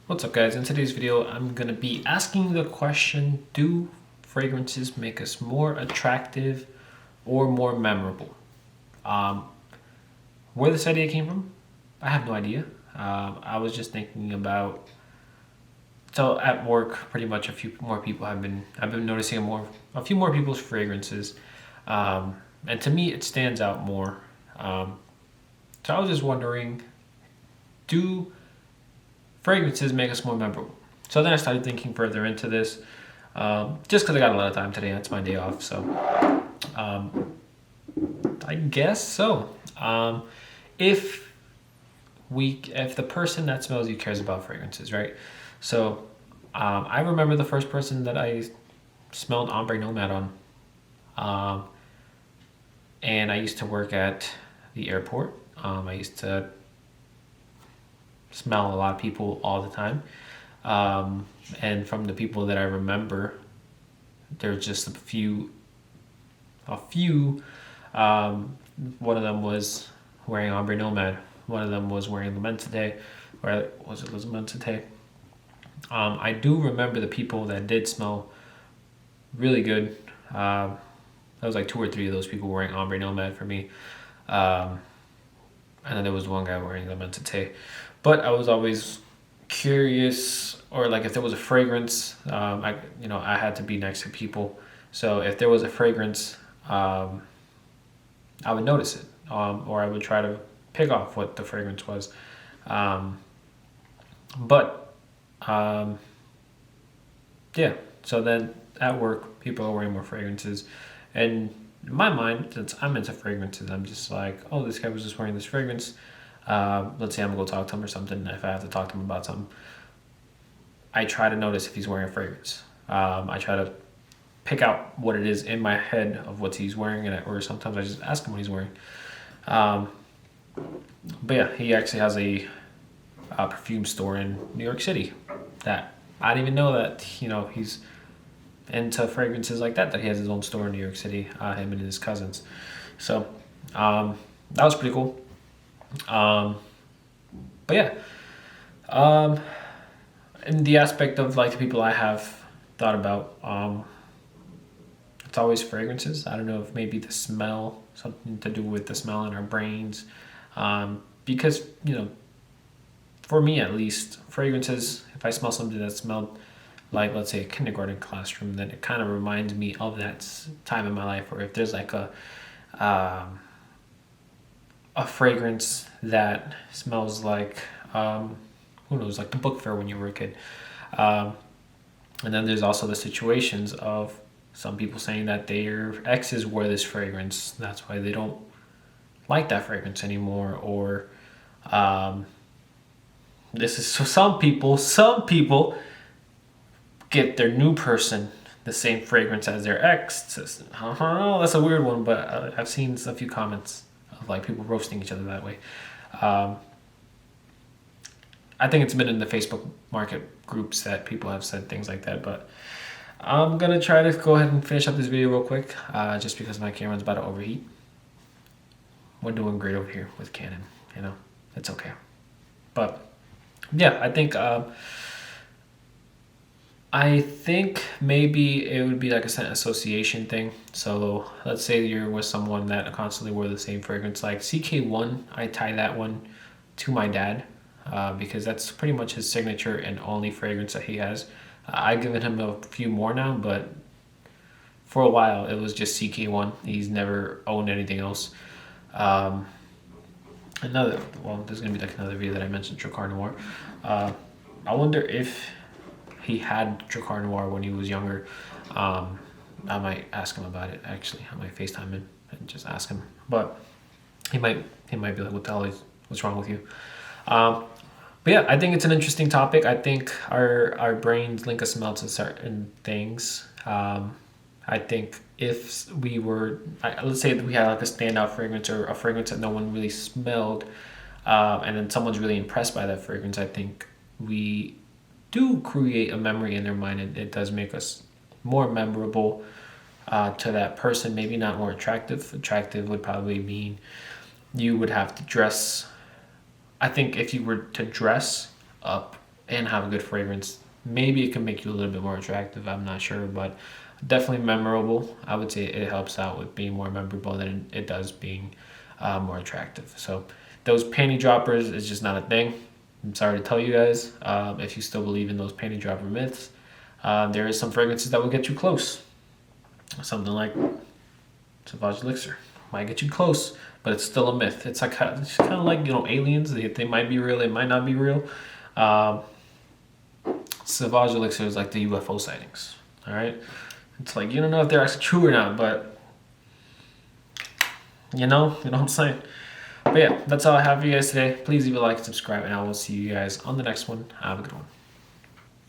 What's up, guys? In today's video, I'm going to be asking the question, do fragrances make us more attractive or more memorable? Um, where this idea came from, I have no idea. I was just thinking about, so at work, pretty much a few more people I've been noticing a few more people's fragrances. And to me, it stands out more. So I was just wondering, do fragrances make us more memorable? So then I started thinking further into this, just because I got a lot of time today. That's my day off, so I guess so. If the person that smells you cares about fragrances, right? So I remember the first person that I smelled Ombre Nomad on, and I used to work at the airport. I used to smell a lot of people all the time. And from the people that I remember, there's just a few. One of them was wearing Ombre Nomad. One of them was wearing Lamentite, or was it Lamentite? I do remember the people that did smell really good. That was like 2 or 3 of those people wearing Ombre Nomad for me. And then there was one guy wearing Lamentite. But I was always curious, or like if there was a fragrance, I had to be next to people. So if there was a fragrance, I would notice it, or I would try to pick off what the fragrance was. Yeah. So then at work, people are wearing more fragrances, and in my mind, since I'm into fragrances, I'm just like, oh, this guy was just wearing this fragrance. Let's say I'm gonna go talk to him or something. If I have to talk to him about something, I try to notice if he's wearing a fragrance. I try to pick out what it is in my head of what he's wearing, or sometimes I just ask him what he's wearing. But yeah, he actually has a perfume store in New York City that I didn't even know that he's into fragrances like that. That he has his own store in New York City. Him and his cousins. So that was pretty cool. But yeah, in the aspect of like the people I have thought about, it's always fragrances. I don't know if maybe the smell, something to do with the smell in our brains, because for me at least, fragrances, if I smell something that smelled like, let's say, a kindergarten classroom, then it kind of reminds me of that time in my life. Or if there's like a fragrance that smells like, who knows, like the book fair when you were a kid. And then there's also the situations of some people saying that their exes wore this fragrance, that's why they don't like that fragrance anymore. Or this is, so some people get their new person the same fragrance as their ex. That's a weird one, but I've seen a few comments of like people roasting each other that way. I think it's been in the Facebook market groups that people have said things like that, but I'm gonna try to go ahead and finish up this video real quick, just because my camera's about to overheat. We're doing great over here with Canon, it's okay. But yeah, I think maybe it would be like a scent association thing. So let's say you're with someone that constantly wore the same fragrance, like CK1. I tie that one to my dad, because that's pretty much his signature and only fragrance that he has. I've given him a few more now, but for a while it was just CK1. He's never owned anything else. There's gonna be like another video that I mentioned, Dracar Noir. I wonder if he had Dracar Noir when he was younger. I might ask him about it, actually. I might FaceTime him and just ask him. But he might be like, what the hell what's wrong with you? But yeah, I think it's an interesting topic. I think our brains link a smell to certain things. I think if we were, let's say that we had like a standout fragrance, or a fragrance that no one really smelled, and then someone's really impressed by that fragrance, I think we do create a memory in their mind, and it does make us more memorable to that person. Maybe not more attractive. Attractive would probably mean you would have to dress. I think if you were to dress up and have a good fragrance, maybe it can make you a little bit more attractive. I'm not sure, but definitely memorable. I would say it helps out with being more memorable than it does being more attractive. So those panty droppers is just not a thing. I'm sorry to tell you guys. If you still believe in those panty dropper myths, there is some fragrances that will get you close. Something like Sauvage Elixir might get you close, but it's still a myth. It's kind of like, you know, aliens. They might be real, they might not be real. Sauvage Elixir is like the UFO sightings. All right, it's like you don't know if they're actually true or not, but you know what I'm saying. But yeah, that's all I have for you guys today. Please leave a like and subscribe, and I will see you guys on the next one. Have a good one.